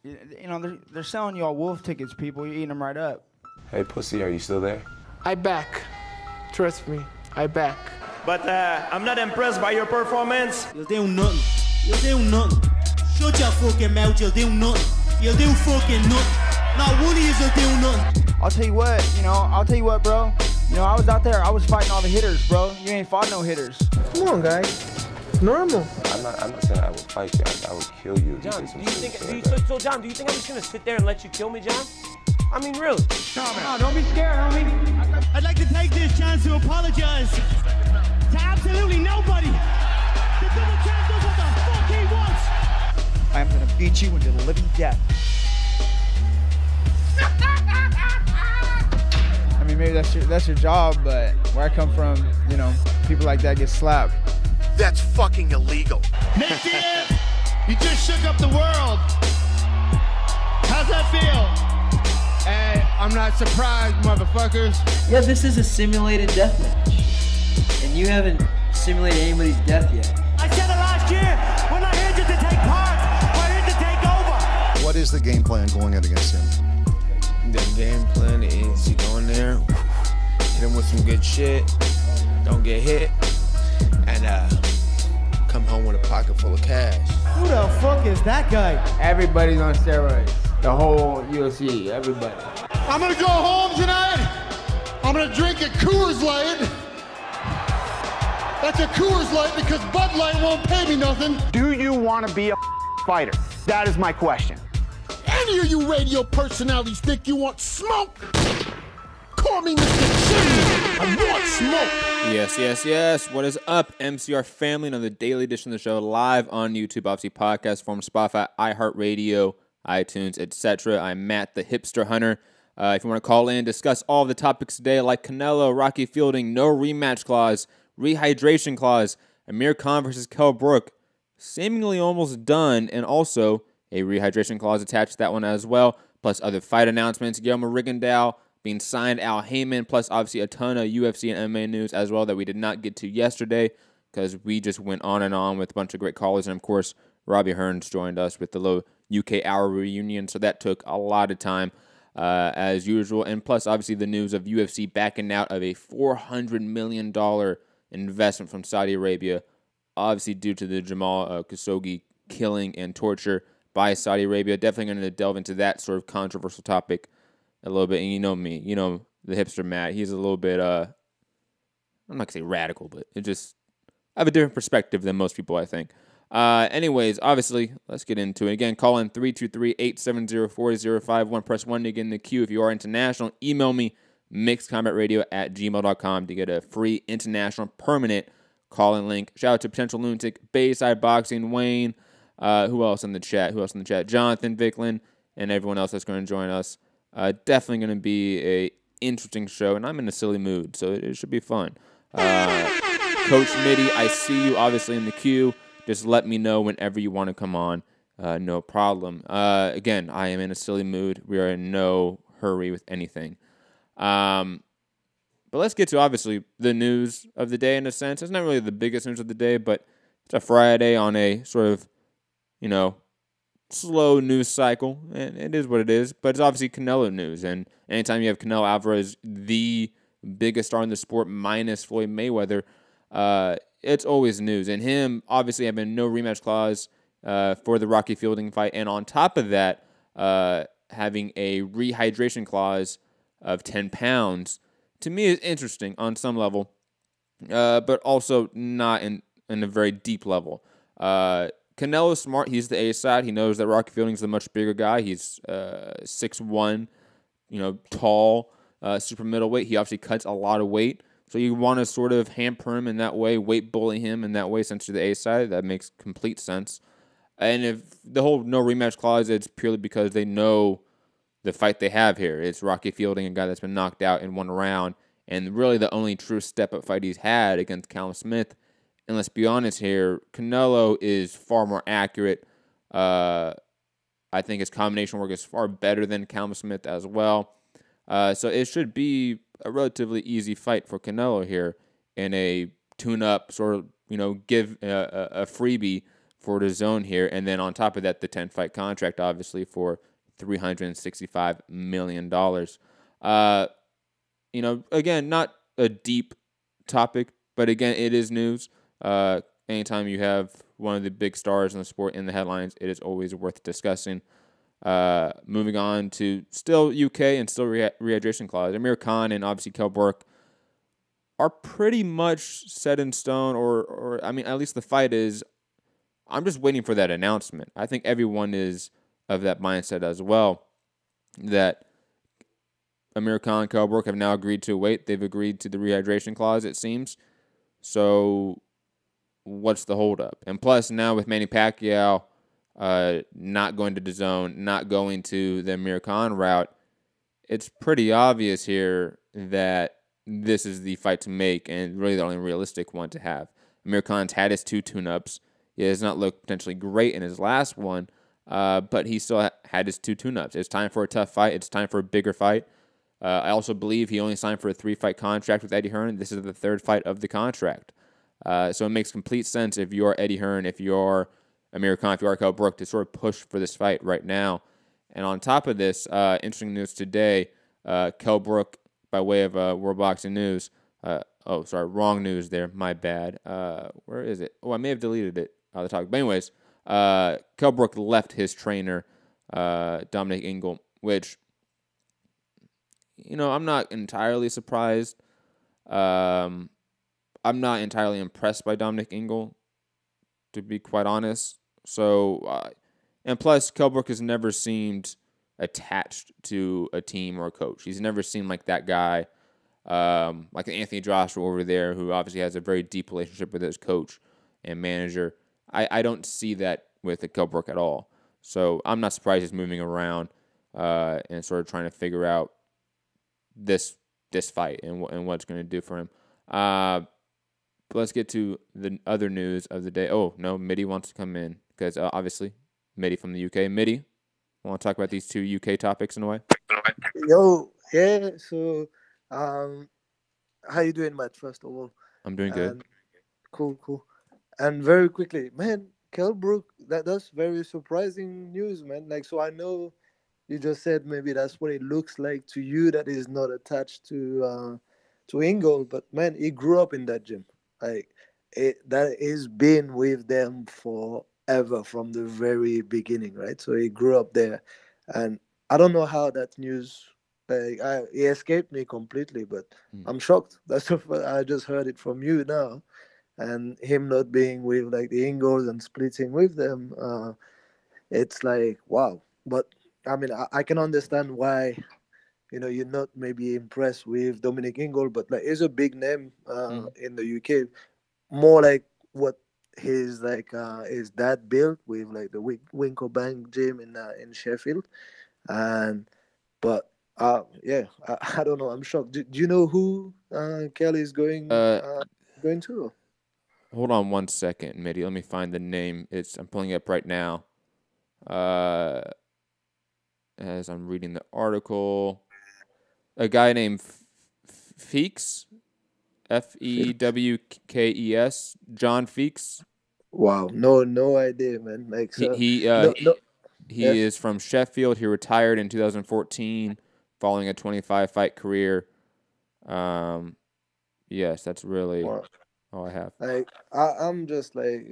They're selling you all wolf tickets, people. You're eating them right up. Hey, pussy, are you still there? I back. Trust me, I back. But I'm not impressed by your performance. You'll do nothing. You'll do nothing. Shut your fucking mouth, you'll do nothing. You'll do fucking nothing. Not one of you will do nothing. I'll tell you what, bro. I was out there, I was fighting all the hitters, bro. You ain't fought no hitters. Come on, guys. It's normal. I'm not saying I would fight you. I would kill you. John, do you think I'm just gonna sit there and let you kill me, John? I mean, really? No, don't be scared, homie. I'd like to take this chance to apologize to absolutely nobody. The double champ does what the fuck he wants. I'm gonna beat you into the living death. I mean, maybe that's your job, but where I come from, people like that get slapped. That's fucking illegal. Next year, you just shook up the world. How's that feel? Hey, I'm not surprised, motherfuckers. Yeah, this is a simulated death match. And you haven't simulated anybody's death yet. I said it last year. We're not here just to take part. We're here to take over. What is the game plan going in against him? The game plan is you go in there, hit him with some good shit, don't get hit, and come home with a pocket full of cash. Who the fuck is that guy? Everybody's on steroids. The whole UFC, everybody. I'm gonna go home tonight. I'm gonna drink a Coors Light. That's a Coors Light because Bud Light won't pay me nothing. Do you want to be a fighter? That is my question. Any of you radio personalities think you want smoke? Call me Mr. Cheese. I want smoke. Yes. What is up, MCR family? Another daily edition of the show live on YouTube, obviously podcast form, Spotify, iHeartRadio, iTunes, etc. I'm Matt, the hipster hunter. If you want to call in, discuss all of the topics today, like Canelo, Rocky Fielding, no rematch clause, rehydration clause, Amir Khan versus Kell Brook, seemingly almost done, and also a rehydration clause attached to that one as well, plus other fight announcements, Guillermo Rigondeaux being signed, Al Haymon, plus obviously a ton of UFC and MMA news as well that we did not get to yesterday because we just went on and on with a bunch of great callers, and of course, Robbie Hearns joined us with the little UK hour reunion, so that took a lot of time as usual, and plus obviously the news of UFC backing out of a $400 million investment from Saudi Arabia, obviously due to the Jamal Khashoggi killing and torture by Saudi Arabia. Definitely going to delve into that sort of controversial topic a little bit. And you know me, the hipster Matt. He's a little bit, I'm not going to say radical, but I have a different perspective than most people, I think. Anyways, obviously, let's get into it. Again, call in 323-870-4051. Press 1 to get in the queue. If you are international, email me, mixedcombatradio@gmail.com to get a free international permanent call-in link. Shout out to Potential Lunatic, Bayside Boxing, Wayne. Who else in the chat? Jonathan Vicklin and everyone else that's going to join us. Definitely going to be a interesting show, and I'm in a silly mood, so it should be fun. Coach Mitty, I see you obviously in the queue. Just let me know whenever you want to come on. No problem. Again, I am in a silly mood. We are in no hurry with anything. But let's get to, obviously, the news of the day in a sense. It's not really the biggest news of the day, but it's a Friday on a sort of, slow news cycle. And it is what it is. But it's obviously Canelo news. And anytime you have Canelo Alvarez, the biggest star in the sport, minus Floyd Mayweather, it's always news. And him, obviously, having no rematch clause for the Rocky Fielding fight. And on top of that, having a rehydration clause of 10 pounds, to me is interesting on some level, but also not in a very deep level. Canelo's smart. He's the A side. He knows that Rocky Fielding's the much bigger guy. He's 6'1", tall, super middleweight. He obviously cuts a lot of weight. So you want to sort of hamper him in that way, weight bully him in that way since you're the A side. That makes complete sense. And if the whole no rematch clause, it's purely because they know the fight they have here. It's Rocky Fielding, a guy that's been knocked out in one round, and really the only true step-up fight he's had against Callum Smith. And let's be honest here, Canelo is far more accurate. I think his combination work is far better than Callum Smith as well. So it should be a relatively easy fight for Canelo here in a tune-up sort of, give a freebie for the zone here. And then on top of that, the 10-fight contract, obviously, for $365 million. Again, not a deep topic, but again, it is news. Anytime you have one of the big stars in the sport in the headlines, it is always worth discussing. Moving on to still UK and still rehydration clause. Amir Khan and obviously Kell Brook are pretty much set in stone, or I mean, at least the fight is. I'm just waiting for that announcement. I think everyone is of that mindset as well, that Amir Khan and Kell Brook have now agreed to wait. They've agreed to the rehydration clause, it seems. So what's the holdup? And plus, now with Manny Pacquiao not going to the zone, not going to the Amir Khan route, it's pretty obvious here that this is the fight to make and really the only realistic one to have. Amir Khan's had his 2 tune-ups. He has not looked potentially great in his last one, but he still had his 2 tune-ups. It's time for a tough fight. It's time for a bigger fight. I also believe he only signed for a 3-fight contract with Eddie Hearn. This is the 3rd fight of the contract. So it makes complete sense if you're Eddie Hearn, if you're Amir Khan, if you are Kell Brook, to sort of push for this fight right now. And on top of this, interesting news today, Kell Brook, by way of World Boxing News, wrong news there, my bad. Where is it? Oh, I may have deleted it out of the talk. But anyways, Kell Brook left his trainer, Dominic Ingle, which, I'm not entirely surprised. I'm not entirely impressed by Dominic Ingle, to be quite honest. So, and plus, Kell Brook has never seemed attached to a team or a coach. He's never seemed like that guy, like Anthony Joshua over there, who obviously has a very deep relationship with his coach and manager. I don't see that with Kell Brook at all. So I'm not surprised he's moving around and sort of trying to figure out this fight and what it's going to do for him. But let's get to the other news of the day. Oh, no, Mitty wants to come in because obviously Mitty from the UK. Mitty, want to talk about these 2 UK topics in a way? Yo, yeah. So, how you doing, Matt? First of all, I'm doing good. Cool. And very quickly, man, Kell Brook, that's very surprising news, man. Like, so I know you just said maybe that's what it looks like to you, that is not attached to Ingle, but man, he grew up in that gym. Like, that has been with them forever from the very beginning, right? So he grew up there, and I don't know how that news, it escaped me completely, but I'm shocked. I just heard it from you now, and him not being with like the Ingles and splitting with them, it's like wow. But I mean, I can understand why, you're not maybe impressed with Dominic Ingle, but like he's a big name in the UK, more like what his dad built with like the Winklebank gym in Sheffield, but I don't know. I'm shocked. Do you know who Kelly is going to? Hold on 1 second, Mitty. Let me find the name. I'm pulling it up right now. As I'm reading the article, a guy named Feeks, Fewkes, John Feeks. Wow, no idea, man. Like so, he is from Sheffield. He retired in 2014 following a 25-fight career. Yes, that's really all I have. Like I'm just like,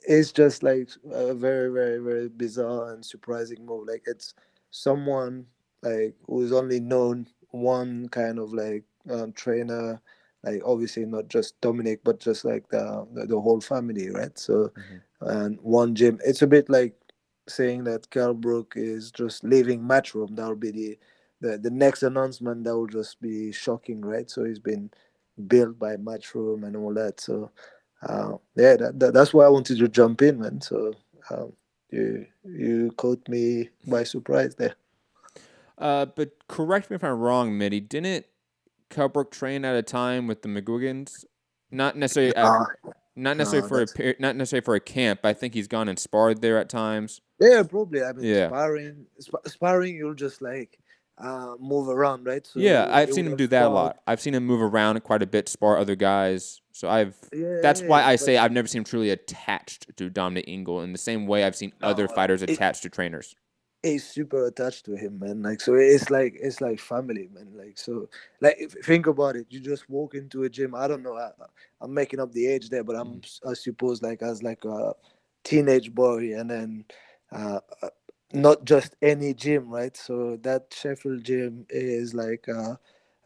it's just like a very, very, very bizarre and surprising move. Like it's someone like who's only known one kind of like trainer, like obviously not just Dominic, but just like the whole family, right? So and one gym. It's a bit like saying that Kell Brook is just leaving Matchroom. That will be the next announcement. That will just be shocking, right? So he's been built by Matchroom and all that. So that's why I wanted to jump in, man. So you caught me by surprise there. But correct me if I'm wrong, Mitty. Didn't Kell Brook train at a time with the McGuigans? Not necessarily for a camp. I think he's gone and sparred there at times. Yeah, probably. I mean, sparring, you'll just like, move around, right? So Yeah, I've he seen would him have do that a sparred. lot. I've seen him move around quite a bit, spar other guys. So that's why Yeah, I but say I've never seen him truly attached to Dominic Ingle in the same way I've seen other no, fighters attached to trainers. he's super attached to him, man. Like, so it's like family, man. Like, so like if think about it, you just walk into a gym. I don't know. I'm making up the age there, but I suppose like as like a teenage boy, and then not just any gym, right? So that Sheffield gym is like a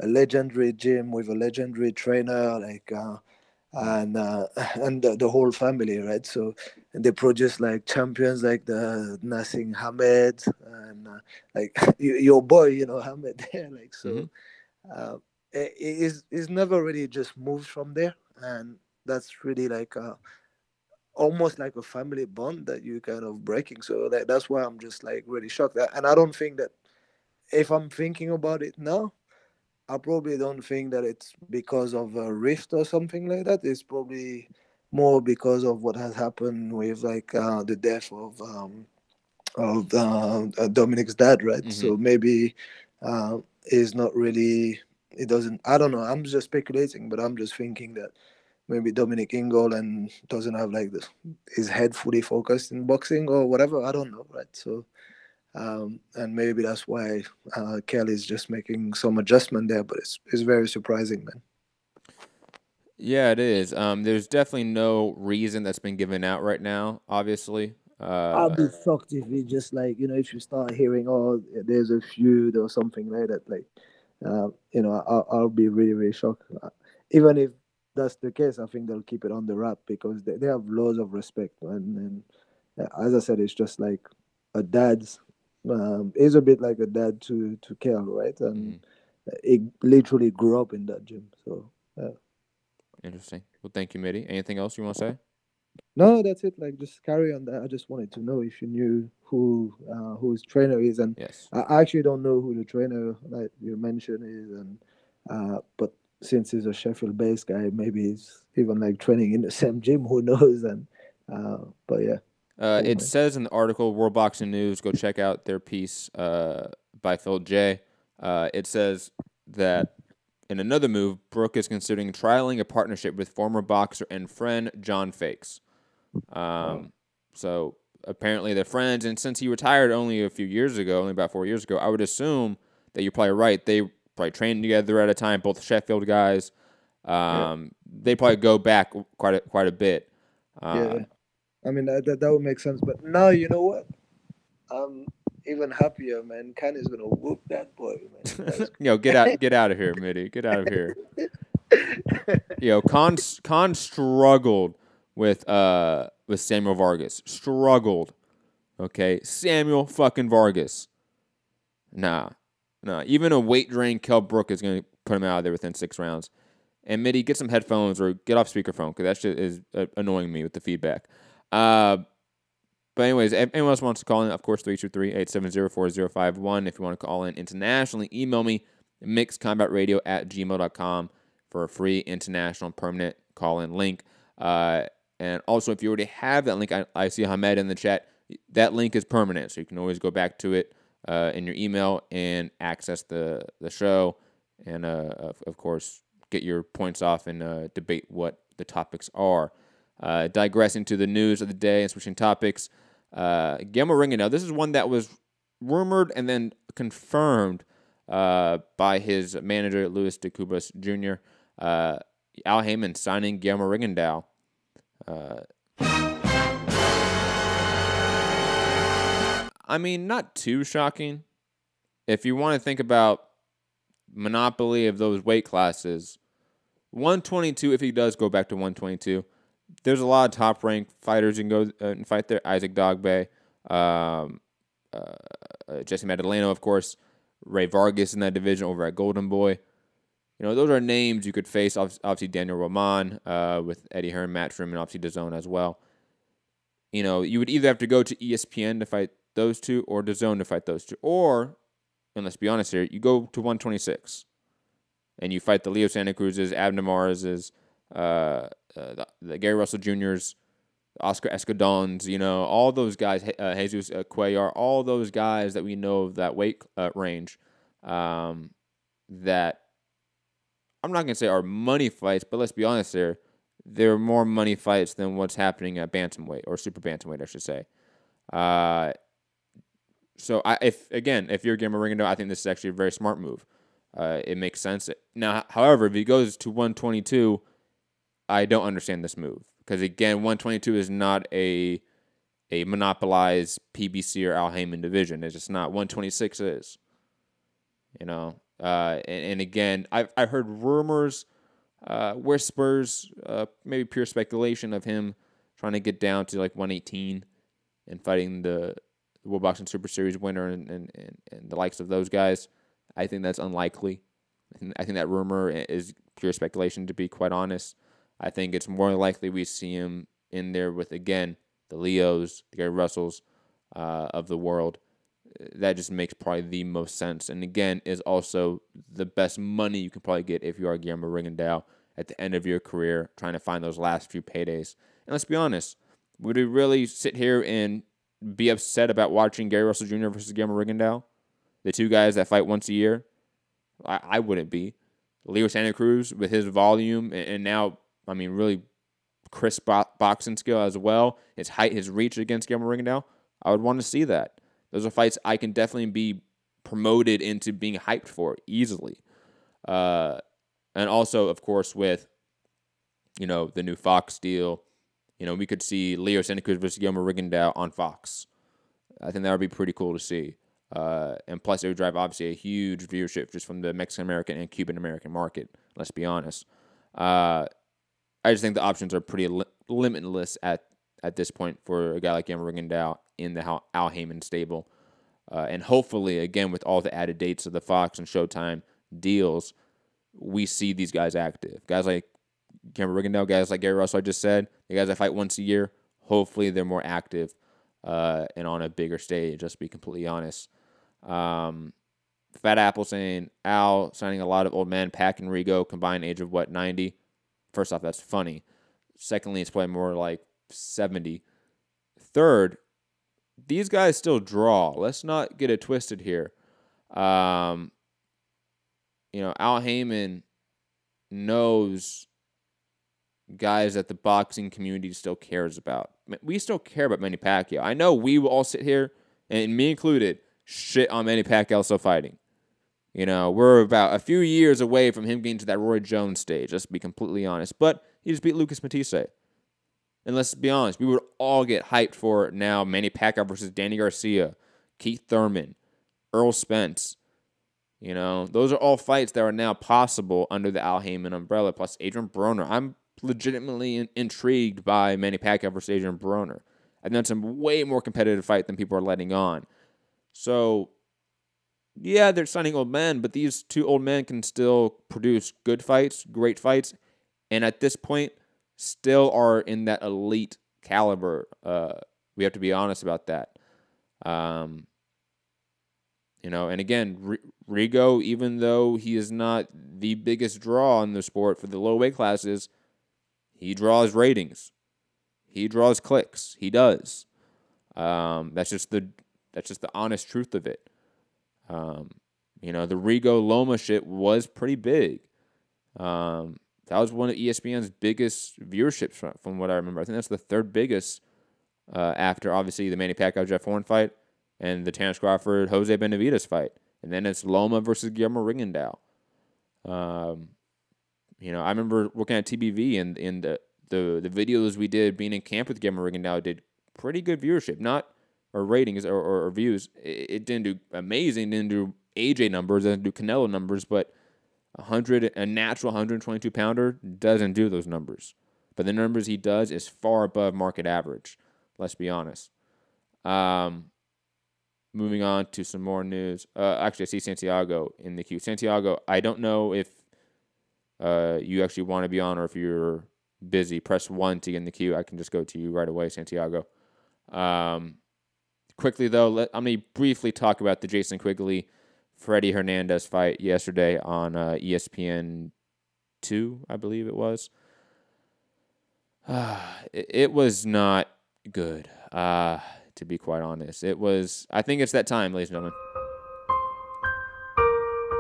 legendary gym with a legendary trainer, like. And and the whole family, right? So and they produce like champions like the Nassim Hamed and like your boy, you know, Hamed there. Like so, it's never really just moved from there, and that's really like almost like a family bond that you kind of breaking. So that's why I'm just like really shocked. And I don't think that if I'm thinking about it now, I probably don't think that it's because of a rift or something like that. It's probably more because of what has happened with like the death of Dominic's dad, right? So maybe it's not really. It doesn't. I don't know. I'm just speculating, but I'm just thinking that maybe Dominic Ingle and doesn't have like his head fully focused in boxing or whatever. I don't know, right? So and maybe that's why Kelly's just making some adjustment there, but it's very surprising, man. Yeah, it is. There's definitely no reason that's been given out right now, obviously. I'll be shocked if it just like if you start hearing there's a feud or something like that. Like, I'll be really really shocked. Even if that's the case, I think they'll keep it on the wrap because they have loads of respect, and as I said, it's just like a dad's. Is a bit like a dad to Kell, right? And it literally grew up in that gym. So yeah. Interesting. Well, thank you, Mitty. Anything else you want to say? No, that's it. Like, just carry on that. I just wanted to know if you knew who his trainer is, and Yes. I actually don't know who the trainer that you mentioned is, and but since he's a Sheffield-based guy, maybe he's even like training in the same gym. Who knows? And but yeah. Cool, It man. says in the article, World Boxing News, go check out their piece by Phil J. It says that in another move, Brook is considering trialing a partnership with former boxer and friend John Fakes. So apparently they're friends, and since he retired only a few years ago, only about 4 years ago, I would assume that you're probably right. They probably trained together at a time, both Sheffield guys. They probably go back quite a bit. Yeah, I mean that would make sense. But now you know what? I'm even happier, man. Khan is gonna whoop that boy, man. Get out of here, Mitty. Get out of here. Khan struggled with Samuel Vargas. Struggled. Okay, Samuel fucking Vargas. Nah. Even a weight drain Kell Brook is gonna put him out of there within 6 rounds. And Mitty, get some headphones or get off speakerphone because that shit is annoying me with the feedback. But anyways, if anyone else wants to call in, of course, 323-870-4051. If you want to call in internationally, email me, mixedcombatradio@gmail.com for a free international permanent call-in link. And also, if you already have that link, I see Hamed in the chat. That link is permanent, so you can always go back to it in your email and access the show. And, of course, get your points off and debate what the topics are. Digressing to the news of the day and switching topics, Guillermo Rigondeaux. This is one that was rumored and then confirmed by his manager, Luis de Cubas Jr. Al Haymon signing Guillermo Rigondeaux. I mean, not too shocking. If you want to think about monopoly of those weight classes, 122, if he does go back to 122, there's a lot of top-ranked fighters you can go and fight there. Isaac Dogbe, Jesse Madaleno, of course, Ray Vargas in that division over at Golden Boy. Those are names you could face. Obviously, Daniel Roman with Eddie Hearn, Matchroom, and obviously DAZN as well. You would either have to go to ESPN to fight those two or DAZN to fight those two. Or, and let's be honest here, you go to 126 and you fight the Leo Santa Cruz's, Abner Maris's, the Gary Russell Jr.'s, Oscar Escadons, all those guys, Jesus Cuellar, all those guys that we know of that weight range. that I'm not going to say are money fights, but let's be honest there. They're more money fights than what's happening at bantamweight, or super bantamweight, I should say. So if you're Guillermo Rigondeaux, I think this is actually a very smart move. It makes sense. Now, however, if he goes to 122, I don't understand this move. Because, again, 122 is not a monopolized PBC or Al Haymon division. It's just not. 126 is. And again, I've heard rumors, whispers, maybe pure speculation of him trying to get down to like 118 and fighting the World Boxing Super Series winner and the likes of those guys. I think that's unlikely. I think that rumor is pure speculation, to be quite honest. I think it's more likely we see him in there with, again, the Leos, the Gary Russells of the world. That just makes probably the most sense. And again, is also the best money you can probably get if you are Guillermo Rigondeaux at the end of your career, trying to find those last few paydays. And let's be honest, would we really sit here and be upset about watching Gary Russell Jr. versus Guillermo Rigondeaux? The two guys that fight once a year? I wouldn't be. Leo Santa Cruz with his volume and now, really crisp boxing skill as well, his height, his reach against Guillermo Rigondeaux, I would want to see that. Those are fights I can definitely be promoted into being hyped for easily. And also, of course, with, the new Fox deal, we could see Leo Santa Cruz versus Guillermo Rigondeaux on Fox. I think that would be pretty cool to see. And plus, it would drive, obviously, a huge viewership just from the Mexican-American and Cuban-American market, let's be honest. I just think the options are pretty limitless at this point for a guy like Guillermo Rigondeaux in the Al Haymon stable. And hopefully, again, with all the added dates of the Fox and Showtime deals, we see these guys active. Guys like Guillermo Rigondeaux, guys like Gary Russell, I just said, the guys that fight once a year, hopefully they're more active and on a bigger stage, just to be completely honest. Fat Apple saying, Al signing a lot of old men, Pac and Rigo, combined age of 90? First off, that's funny. Secondly, it's probably more like 70. Third, these guys still draw. Let's not get it twisted here. Al Haymon knows guys that the boxing community still cares about. We still care about Manny Pacquiao. I know we will all sit here, and me included, shit on Manny Pacquiao still fighting. We're about a few years away from him getting to that Roy Jones stage, let's be completely honest. But he just beat Lucas Matisse. And let's be honest, we would all get hyped for now Manny Pacquiao versus Danny Garcia, Keith Thurman, Earl Spence. Those are all fights that are now possible under the Al Haymon umbrella, plus Adrian Broner. I'm legitimately intrigued by Manny Pacquiao versus Adrian Broner. I think that's a way more competitive fight than people are letting on. So, yeah, they're signing old men, but these two old men can still produce good fights, great fights, and at this point, still are in that elite caliber. We have to be honest about that. And again, Rigo, even though he is not the biggest draw in the sport for the low weight classes, he draws ratings. He draws clicks. He does. That's just the honest truth of it. The Rigo Loma shit was pretty big. That was one of ESPN's biggest viewerships from what I remember. I think that's the third biggest after, obviously, the Manny Pacquiao-Jeff Horn fight and the Terence Crawford-Jose Benavidez fight. And then it's Loma versus Guillermo Rigondeaux. I remember working at TBV and the videos we did being in camp with Guillermo Rigondeaux did pretty good viewership, or ratings or views. It didn't do amazing, didn't do AJ numbers, didn't do Canelo numbers, but a natural 122-pounder doesn't do those numbers. But the numbers he does is far above market average. Let's be honest. Moving on to some more news. Actually, I see Santiago in the queue. Santiago, I don't know if you actually want to be on or if you're busy. Press 1 to get in the queue. I can just go to you right away, Santiago. Quickly, though, I'm going to briefly talk about the Jason Quigley Freddy Hernandez fight yesterday on ESPN 2, I believe it was. It was not good, to be quite honest. I think it's that time, ladies and gentlemen.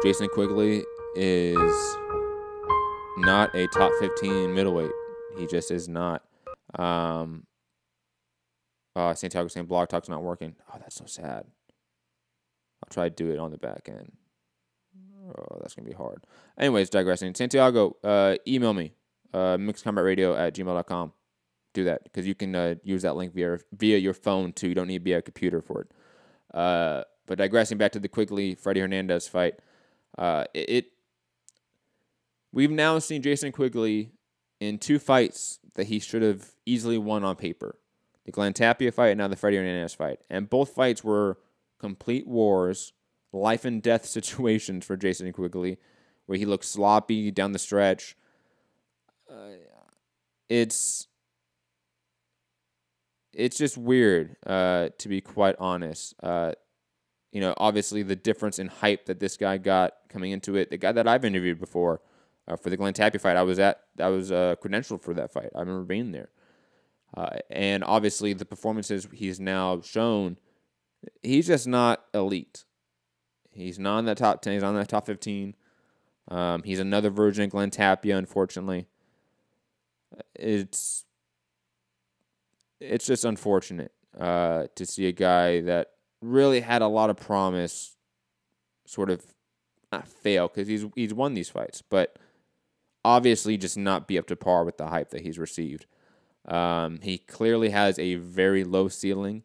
Jason Quigley is not a top 15 middleweight. He just is not. Santiago saying Blog Talk's not working. Oh, that's so sad. I'll try to do it on the back end. Oh, that's going to be hard. Anyways, digressing. Santiago, email me, mixedcombatradio@gmail.com. Do that, because you can use that link via your phone, too. You don't need to be a computer for it. But digressing back to the Quigley Freddy Hernandez fight, we've now seen Jason Quigley in 2 fights that he should have easily won on paper. The Glenn Tapia fight and now the Freddy Hernandez fight. And both fights were complete wars, life and death situations for Jason Quigley, where he looked sloppy down the stretch. It's just weird, to be quite honest. Obviously the difference in hype that this guy got coming into it, the guy that I've interviewed before for the Glenn Tapia fight, I was credentialed for that fight. I remember being there. And obviously the performances he's now shown, he's just not elite. He's not in that top 10. He's not in that top 15. He's another version of Glenn Tapia, unfortunately. It's just unfortunate to see a guy that really had a lot of promise sort of not fail, because he's won these fights, but obviously just not be up to par with the hype that he's received. He clearly has a very low ceiling.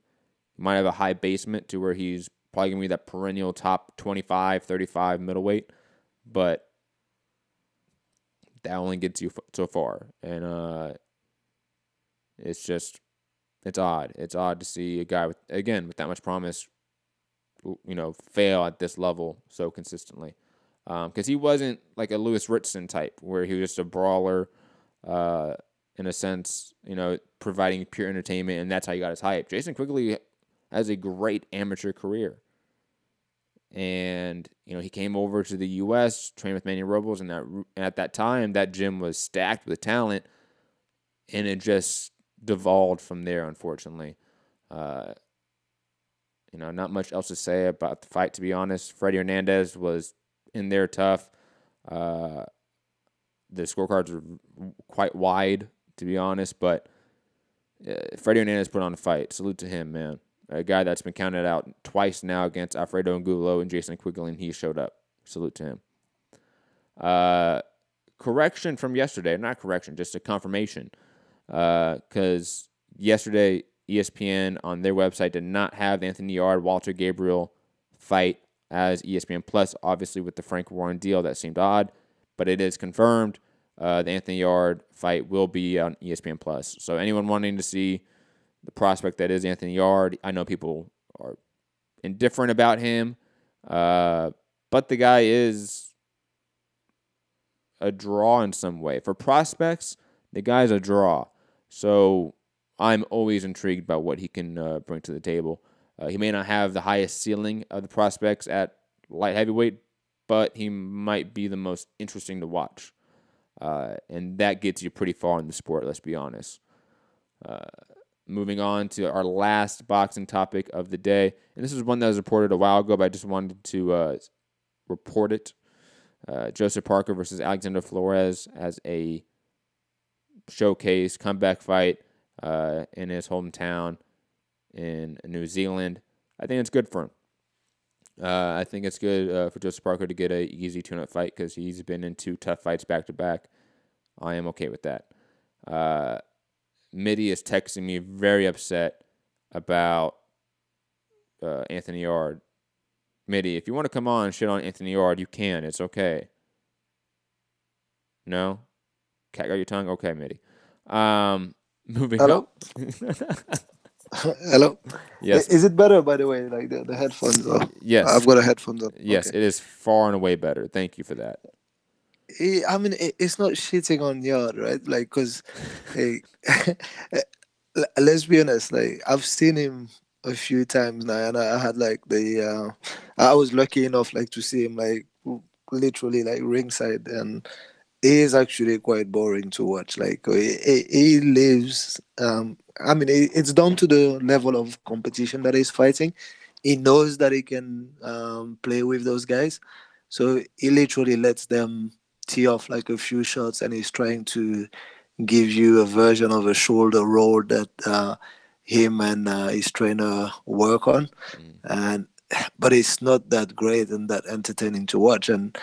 He might have a high basement to where he's probably going to be that perennial top 25, 35 middleweight, but that only gets you so far. And it's odd. It's odd to see a guy with that much promise, fail at this level so consistently. Because he wasn't like a Lewis Ritson type, where he was just a brawler, in a sense, providing pure entertainment, and that's how he got his hype. Jason Quigley has a great amateur career. And, he came over to the U.S., trained with Manny Robles, and at that time, that gym was stacked with talent, and it just devolved from there, unfortunately. Not much else to say about the fight, to be honest. Freddy Hernandez was in there tough. The scorecards are quite wide, to be honest, but Freddy Hernandez put on a fight. Salute to him, man. A guy that's been counted out twice now against Alfredo Angulo and Jason Quigley, and he showed up. Salute to him. Correction from yesterday. Not correction, just a confirmation. Because yesterday, ESPN on their website did not have the Anthony Yarde, Walter Gabriel fight as ESPN Plus. Obviously, with the Frank Warren deal, that seemed odd, but it is confirmed. The Anthony Yarde fight will be on ESPN Plus. So anyone wanting to see the prospect that is Anthony Yarde, I know people are indifferent about him, but the guy is a draw in some way. For prospects, the guy's a draw. So I'm always intrigued by what he can bring to the table. He may not have the highest ceiling of the prospects at light heavyweight, but he might be the most interesting to watch. And that gets you pretty far in the sport, let's be honest. Moving on to our last boxing topic of the day. And this is one that was reported a while ago, but I just wanted to report it. Joseph Parker versus Alexander Flores as a showcase comeback fight in his hometown in New Zealand. I think it's good for him. I think it's good for Joseph Parker to get an easy tune-up fight, because he's been in 2 tough fights back-to-back. I am okay with that. Mitty is texting me very upset about Anthony Yarde. Mitty, if you want to come on and shit on Anthony Yarde, you can. It's okay. No? Cat got your tongue? Okay, Mitty. Moving Hello? up. Hello? Yes. Is it better, by the way, like the headphones on? Yes. I've got a headphones on. Yes, Okay. it is far and away better. Thank you for that. I mean, it's not shitting on Yard, right? Like, because, hey, let's be honest, like, I've seen him a few times now, and I had, like, I was lucky enough, like, to see him, like, literally, like, ringside, and he is actually quite boring to watch. Like, he lives, I mean, it's down to the level of competition that he's fighting. He knows that he can play with those guys, So he literally lets them tee off like a few shots, and he's trying to give you a version of a shoulder roll that him and his trainer work on, and but it's not that great and that entertaining to watch. And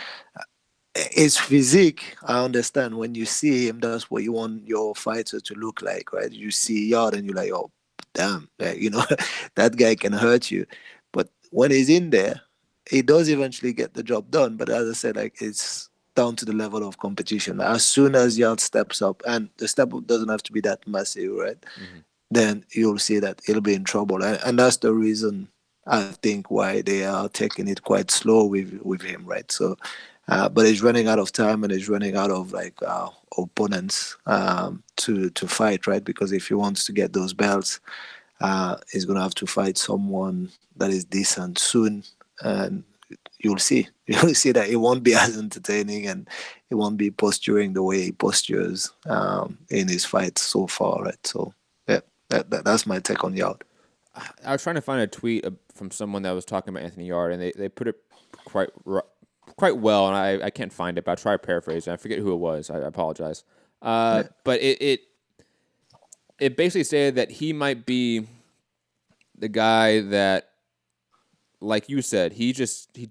his physique, I understand. When you see him, that's what you want your fighter to look like, right? You see Yard and you're like, oh, damn, like, that guy can hurt you. But when he's in there, he does eventually get the job done. But as I said, like, it's down to the level of competition. As soon as Yard steps up, and the step up doesn't have to be that massive, right? Then you'll see that he'll be in trouble. And that's the reason I think why they are taking it quite slow with him, right? So, but he's running out of time, and he's running out of like opponents to fight, right? Because if he wants to get those belts, he's gonna have to fight someone that is decent soon, and you'll see that it won't be as entertaining, and it won't be posturing the way he postures in his fights so far, right? So yeah, that's my take on Yard. I was trying to find a tweet from someone that was talking about Anthony Yard, and they put it quite well, and I can't find it, but I'll try to paraphrase it. I forget who it was. I apologize. But it basically said that he might be the guy that, like you said, he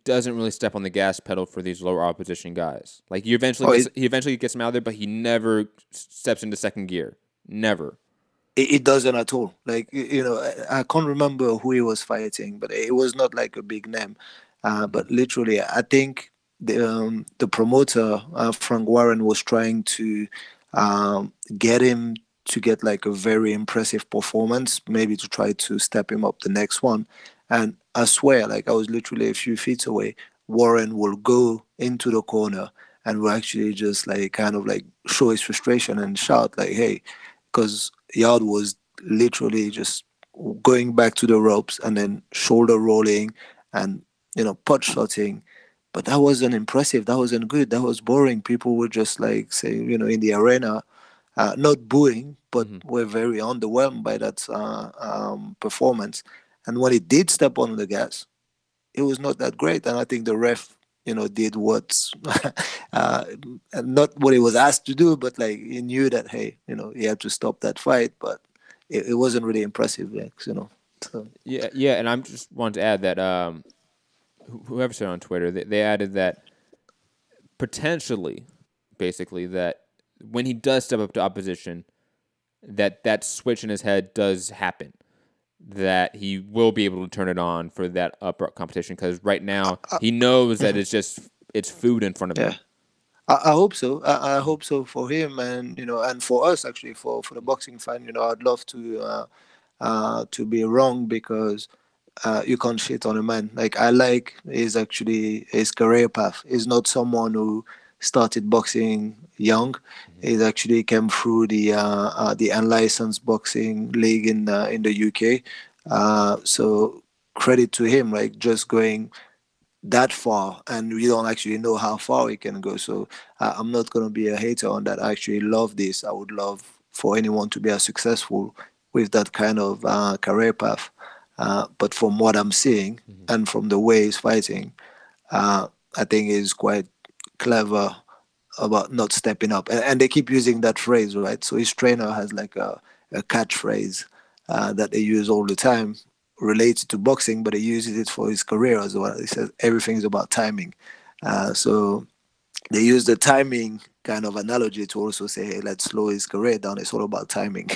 doesn't really step on the gas pedal for these lower opposition guys. Like he eventually gets him out of there, but he never steps into second gear. Never. It doesn't at all. Like, I can't remember who he was fighting, but it was not like a big name. But literally, I think the promoter, Frank Warren, was trying to get him to get like a very impressive performance, maybe to try to step him up the next one. And I swear, like I was literally a few feet away, Warren will go into the corner and will actually just like kind of like show his frustration and shout like, hey, because Yard was literally just going back to the ropes and then shoulder rolling and, pot shotting. But that wasn't impressive. That wasn't good. That was boring. People were just like, say, in the arena, not booing, but were very underwhelmed by that performance. And when he did step on the gas, it was not that great. And I think the ref, did what's not what he was asked to do, but like he knew that, hey, he had to stop that fight, but it wasn't really impressive, So. Yeah, and I'm just wanted to add that whoever said on Twitter, they added that potentially, basically, that when he does step up to opposition, that switch in his head does happen. That he will be able to turn it on for that upper competition, because right now he knows that it's food in front of him. I hope so. I hope so for him, and and for us actually, for the boxing fan. I'd love to be wrong, because you can't shit on a man. Like I like his career path. He's not someone who started boxing young. He actually came through the unlicensed boxing league in the UK. So credit to him, like just going that far, and we don't actually know how far he can go. So I'm not going to be a hater on that. I actually love this. I would love for anyone to be as successful with that kind of career path. But from what I'm seeing and from the way he's fighting, I think he's quite clever about not stepping up. And they keep using that phrase, right? So his trainer has like a catchphrase that they use all the time related to boxing, but he uses it for his career as well. He says everything is about timing. So they use the timing kind of analogy to also say, hey, let's slow his career down. It's all about timing,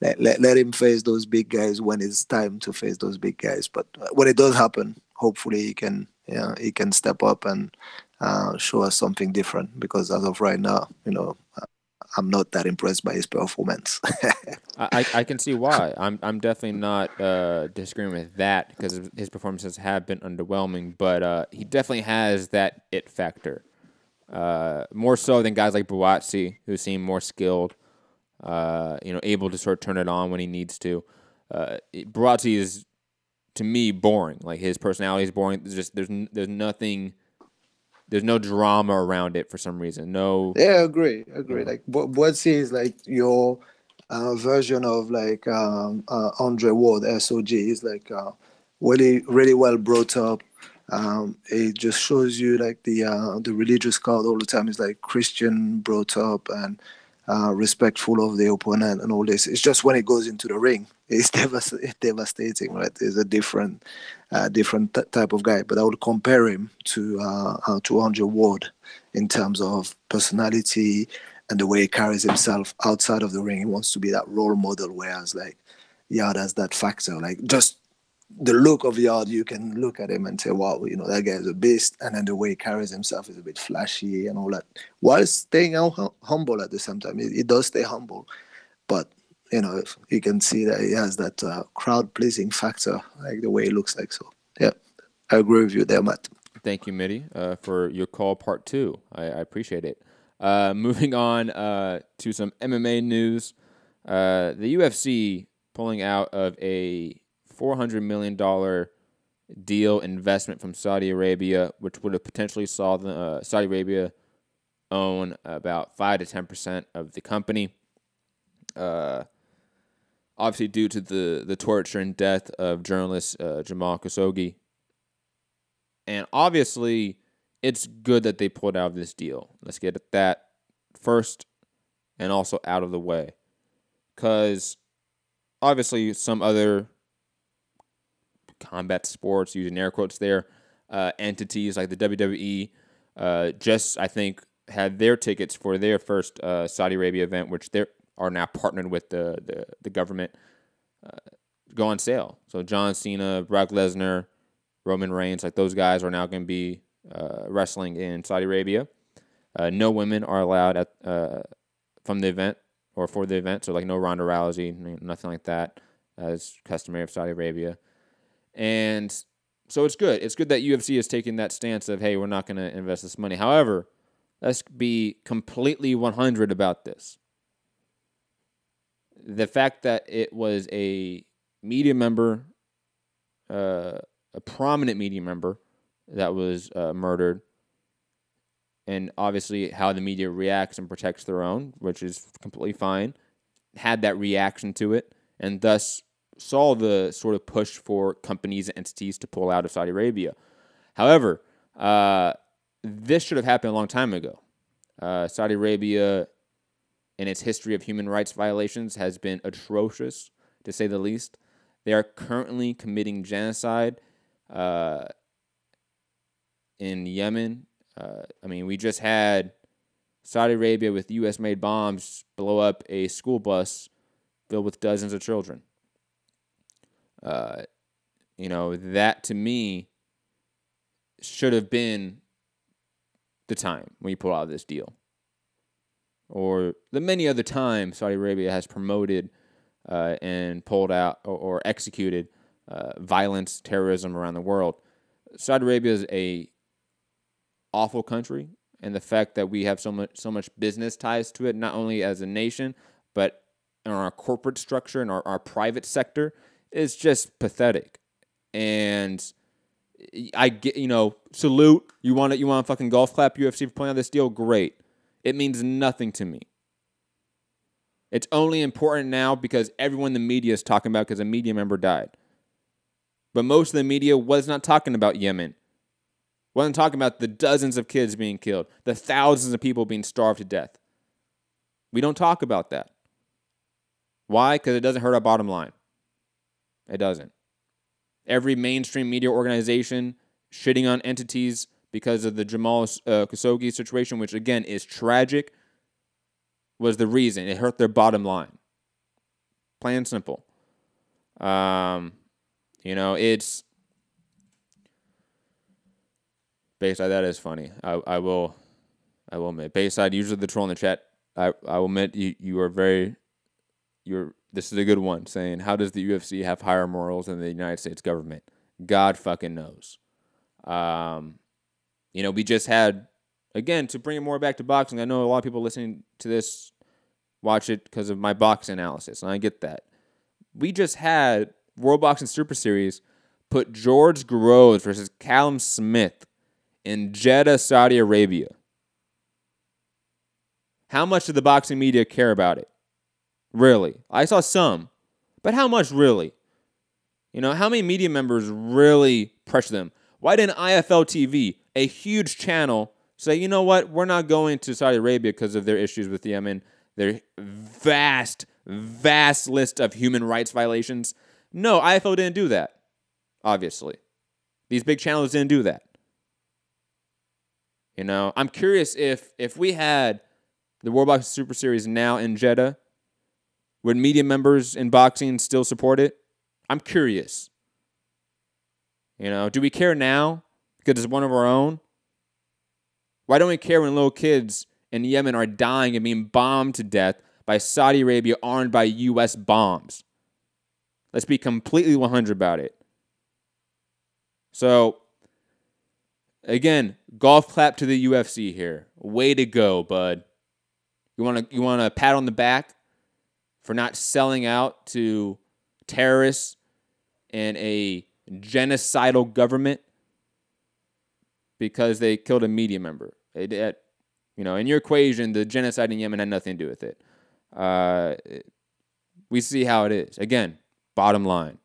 let him face those big guys when it's time to face those big guys. But when it does happen, hopefully he can step up and show us something different, because as of right now, I'm not that impressed by his performance. I can see why. I'm definitely not disagreeing with that, because his performances have been underwhelming, but he definitely has that it factor. More so than guys like Buatsi, who seem more skilled, able to sort of turn it on when he needs to. Buatsi is, to me, boring. Like his personality is boring. There's nothing. There's no drama around it for some reason. No. Yeah, I agree. Like Buatsi is like your version of like Andre Ward, SOG. He's like really, really well brought up, It just shows you like the religious card all the time is like Christian brought up and respectful of the opponent and all this. It's just when it goes into the ring, it's devastating, right? It's a different type of guy. But I would compare him to Andre Ward in terms of personality and the way he carries himself outside of the ring. He wants to be that role model, whereas like Yard has that factor, like just the look of Yard, you can look at him and say, wow, that guy is a beast. And then the way he carries himself is a bit flashy and all that, while staying humble at the same time. He does stay humble, but you can see that he has that crowd-pleasing factor, like the way he looks like. So, yeah, I agree with you there, Matt. Thank you, Mitty, for your call part 2. I appreciate it. Moving on to some MMA news. The UFC pulling out of a $400 million deal investment from Saudi Arabia, which would have potentially saw Saudi Arabia own about 5 to 10% of the company. Obviously, due to the torture and death of journalist Jamal Khashoggi. And obviously, it's good that they pulled out of this deal. Let's get at that first and also out of the way. Because obviously, some other combat sports, using air quotes there, entities like the WWE just, I think, had their tickets for their first Saudi Arabia event, which they are now partnered with the government, go on sale. So John Cena, Brock Lesnar, Roman Reigns, like those guys are now going to be wrestling in Saudi Arabia. No women are allowed from the event or for the event, so like no Ronda Rousey, nothing like that, as customary of Saudi Arabia. And so it's good. It's good that UFC is taking that stance of, hey, we're not going to invest this money. However, let's be completely 100 about this. The fact that it was a media member, a prominent media member that was murdered, and obviously how the media reacts and protects their own, which is completely fine, had that reaction to it, and thus saw the sort of push for companies and entities to pull out of Saudi Arabia. However, this should have happened a long time ago. Saudi Arabia, in its history of human rights violations, has been atrocious, to say the least. They are currently committing genocide in Yemen. We just had Saudi Arabia with U.S.-made bombs blow up a school bus filled with dozens of children. That to me should have been the time when you pull out of this deal. Or the many other times Saudi Arabia has promoted and pulled out or executed violence, terrorism around the world. Saudi Arabia is a awful country, and the fact that we have so much business ties to it, not only as a nation, but in our corporate structure and our private sector, is just pathetic. And I get, salute. You want to fucking golf clap UFC for pulling out this deal? Great. It means nothing to me. It's only important now because everyone in the media is talking about it because a media member died. But most of the media was not talking about Yemen. Wasn't talking about the dozens of kids being killed, the thousands of people being starved to death. We don't talk about that. Why? Because it doesn't hurt our bottom line. It doesn't. Every mainstream media organization shitting on entities because of the Jamal Khashoggi situation, which again is tragic, was the reason. It hurt their bottom line. Plain and simple. It's Bayside, that is funny. I will admit. Bayside, usually the troll in the chat, I will admit you are very this is a good one, saying, how does the UFC have higher morals than the United States government? God fucking knows. We just had, again, to bring it more back to boxing, I know a lot of people listening to this watch it because of my boxing analysis, and I get that. We just had World Boxing Super Series put George Groves versus Callum Smith in Jeddah, Saudi Arabia. How much did the boxing media care about it? Really? I saw some, but how much really? How many media members really pressure them? Why didn't IFL TV, a huge channel, say, you know what, we're not going to Saudi Arabia because of their issues with Yemen, their vast list of human rights violations? No, IFL didn't do that, obviously. These big channels didn't do that. You know, I'm curious if we had the World Boxing Super Series now in Jeddah, would media members in boxing still support it? I'm curious. You know, do we care now because it's one of our own? Why don't we care when little kids in Yemen are dying and being bombed to death by Saudi Arabia armed by U.S. bombs? Let's be completely 100 about it. So, again, golf clap to the UFC here. Way to go, bud. You want a pat on the back for not selling out to terrorists and a genocidal government because they killed a media member. You know, in your equation, the genocide in Yemen had nothing to do with it. We see how it is. Again, bottom line.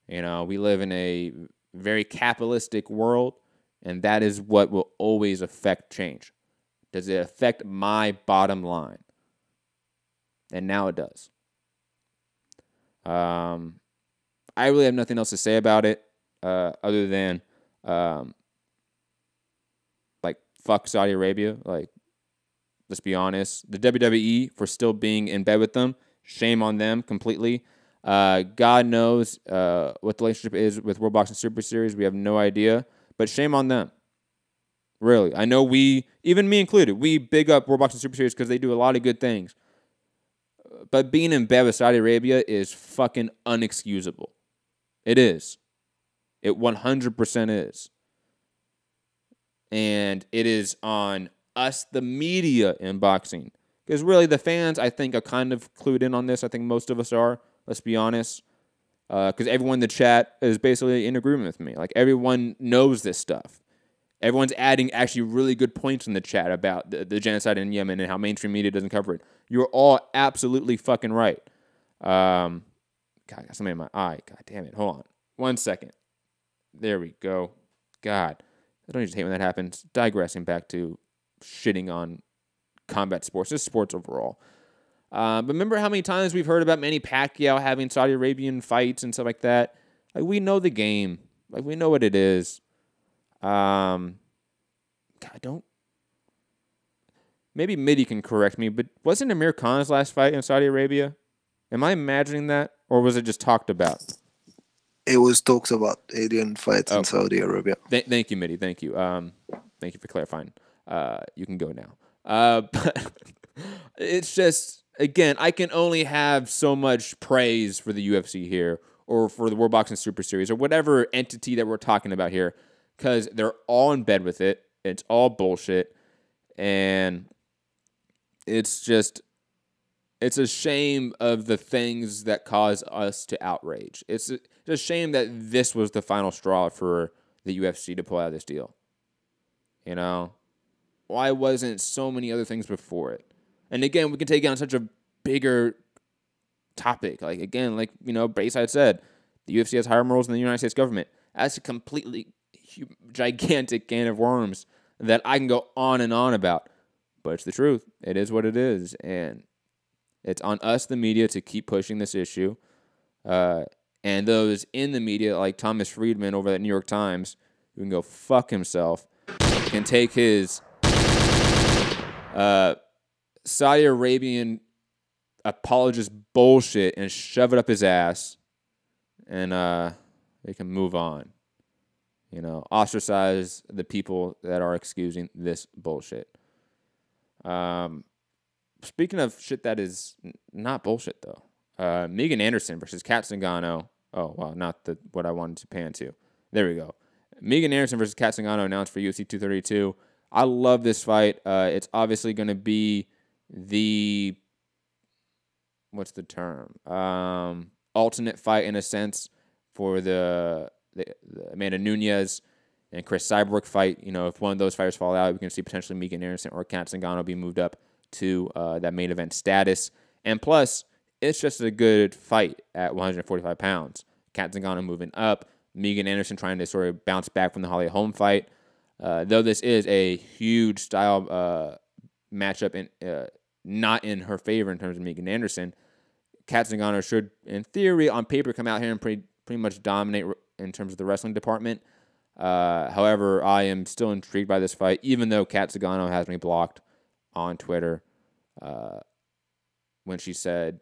You know, we live in a very capitalistic world, and that is what will always affect change. Does it affect my bottom line? And now it does. I really have nothing else to say about it other than, like, fuck Saudi Arabia. Like, let's be honest. The WWE, for still being in bed with them, shame on them completely. God knows what the relationship is with World Boxing Super Series. We have no idea. But shame on them. Really. I know even me included, we big up World Boxing Super Series because they do a lot of good things. But being in bed with Saudi Arabia is fucking unexcusable. It is. It 100% is. And it is on us, the media, in boxing. Because really, the fans, I think, are kind of clued in on this. I think most of us are. Let's be honest. Because everyone in the chat is basically in agreement with me. Like, everyone knows this stuff. Everyone's adding actually really good points in the chat about the genocide in Yemen and how mainstream media doesn't cover it. You're all absolutely fucking right. God, I got something in my eye. God damn it. Hold on. 1 second. There we go. God. I don't just hate when that happens. Digressing back to shitting on combat sports. Just sports overall. But remember how many times we've heard about Manny Pacquiao having Saudi Arabian fights and stuff like that? Like, we know the game. Like, we know what it is. God, maybe Mitty can correct me, but wasn't Amir Khan's last fight in Saudi Arabia? Am I imagining that? Or was it just talked about? It was talked about alien fights in Saudi Arabia. Thank you, Mitty. Thank you. Thank you for clarifying. You can go now. But it's just, again, I can only have so much praise for the UFC here or for the World Boxing Super Series or whatever entity that we're talking about here because they're all in bed with it. It's all bullshit. And it's just, it's a shame of the things that cause us to outrage. It's a shame that this was the final straw for the UFC to pull out of this deal. You know? Why wasn't so many other things before it? And again, we can take it on such a bigger topic. Like, again, like, you know, Bayside said, the UFC has higher morals than the United States government. That's a completely gigantic can of worms that I can go on and on about. But it's the truth. It is what it is. And it's on us, the media, to keep pushing this issue. And those in the media, like Thomas Friedman over at New York Times, who can go fuck himself, can take his Saudi Arabian apologist bullshit and shove it up his ass, and they can move on. You know, ostracize the people that are excusing this bullshit. Speaking of shit that is not bullshit, though, Megan Anderson versus Cat Zingano. Oh, well, not what I wanted to pan to. There we go. Megan Anderson versus Cat Zingano announced for UFC 232. I love this fight. It's obviously going to be the, what's the term? Alternate fight, in a sense, for the Amanda Nunes and Chris Cyborg fight. You know, if one of those fighters fall out, we can see potentially Megan Anderson or Cat Zingano be moved up to that main event status. And plus, it's just a good fight at 145 pounds. Cat Zingano moving up, Megan Anderson trying to sort of bounce back from the Holly Holm fight. Though this is a huge style matchup, and not in her favor in terms of Megan Anderson, Cat Zingano should, in theory, on paper, come out here and pretty much dominate in terms of the wrestling department. However, I am still intrigued by this fight, even though Cat Zingano has me blocked on Twitter when she said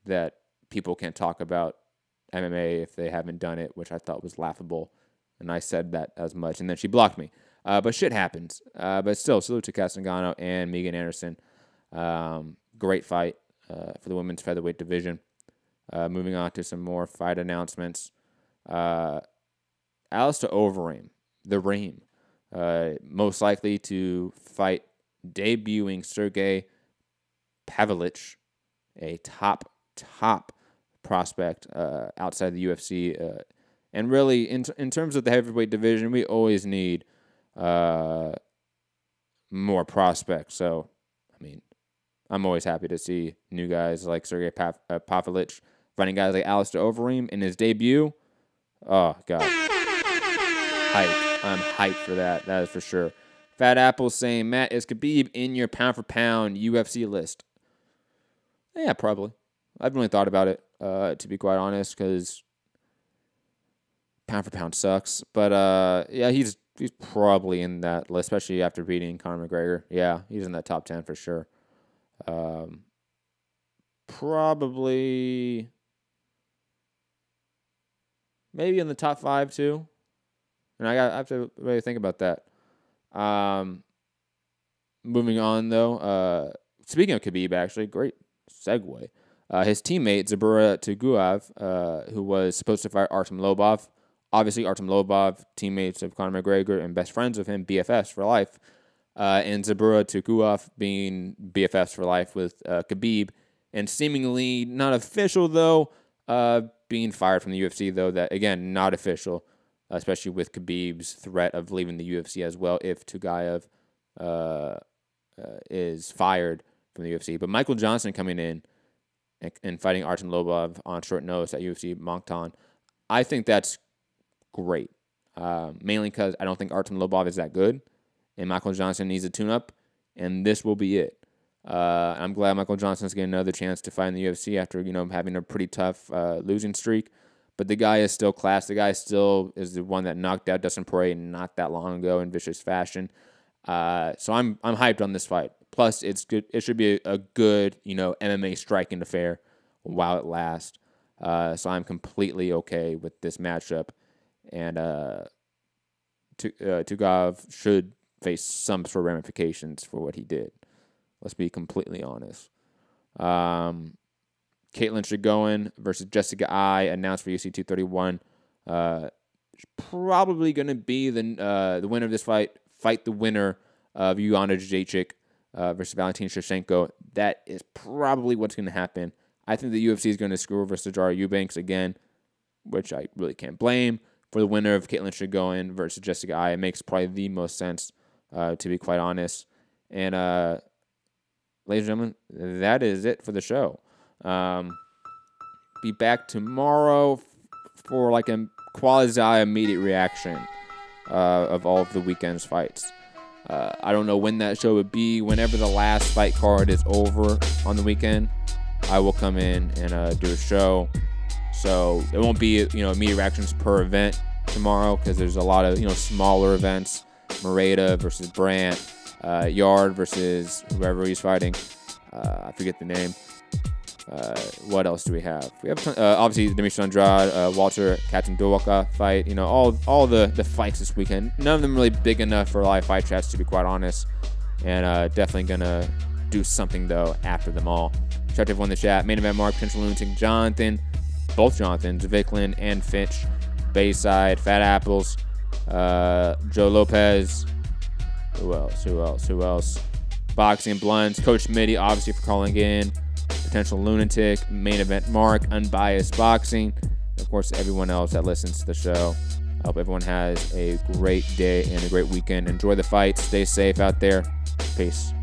that people can't talk about MMA if they haven't done it, which I thought was laughable. And I said that as much, and then she blocked me. But shit happens. But still, salute to Cat Zingano and Megan Anderson. Great fight for the women's featherweight division. Moving on to some more fight announcements. Alistair Overeem, the Reem, most likely to fight debuting Sergey Pavlich, a top prospect outside the UFC. And really, in terms of the heavyweight division, we always need more prospects. So, I mean, I'm always happy to see new guys like Sergey Pavlich fighting guys like Alistair Overeem in his debut. Oh, God. Hyped. I'm hyped for that. That is for sure. Fat Apple saying, Matt, is Khabib in your pound-for-pound UFC list? Yeah, probably. I haven't really thought about it, to be quite honest, because pound-for-pound sucks. But, yeah, he's probably in that list, especially after beating Conor McGregor. Yeah, he's in that top 10 for sure. Probably maybe in the top 5 too. And I have to really think about that. Moving on though, speaking of Khabib, actually, great segue. His teammate Zabura Tuguev, who was supposed to fight Artem Lobov, obviously Artem Lobov, teammates of Conor McGregor and best friends of him, BFFs for life. And Zabura Tuguev being BFFs for life with Khabib, and seemingly not official though, being fired from the UFC though. That again, not official, especially with Khabib's threat of leaving the UFC as well if Tuguev is fired from the UFC. But Michael Johnson coming in and fighting Artem Lobov on short notice at UFC Moncton, I think that's great. Mainly because I don't think Artem Lobov is that good. And Michael Johnson needs a tune-up, and this will be it. I'm glad Michael Johnson's getting another chance to fight in the UFC after, having a pretty tough losing streak. But the guy is still class. The guy still is the one that knocked out Dustin Poirier not that long ago in vicious fashion. So I'm hyped on this fight. Plus, it's good. It should be a good, MMA striking affair while it lasts. So I'm completely okay with this matchup, and Tuguev should face some sort of ramifications for what he did. Let's be completely honest. Caitlin Shigoin versus Jessica Ai announced for UFC 231. Probably going to be the winner of this fight. Fight the winner of Joanna Jędrzejczyk versus Valentina Shevchenko. That is probably what's going to happen. I think the UFC is going to screw over Sijara Eubanks again, which I really can't blame. For the winner of Caitlin Shigoin versus Jessica Ai, it makes probably the most sense, to be quite honest. And, ladies and gentlemen, that is it for the show. Be back tomorrow for like a quasi-immediate reaction of all of the weekend's fights. I don't know when that show would be. Whenever the last fight card is over on the weekend, I will come in and do a show. So it won't be, immediate reactions per event tomorrow because there's a lot of, smaller events. Moreta versus Brandt, Yard versus whoever he's fighting. I forget the name. What else do we have? We have obviously Demetrius Andrade, Walter Kaczynski fight. All the fights this weekend. None of them really big enough for live fight chats, to be quite honest. And definitely gonna do something though after them all. Shout out to everyone in the chat. Main event Mark, Potential Lunatic, Jonathan, both Jonathans, Vicklin and Finch, Bayside, Fat Apples, Joe Lopez. Who else? Boxing Blunts, Coach Mitty, obviously for calling in. Potential Lunatic, Main Event Mark, Unbiased Boxing, and of course everyone else that listens to the show. I hope everyone has a great day and a great weekend. Enjoy the fights. Stay safe out there. Peace.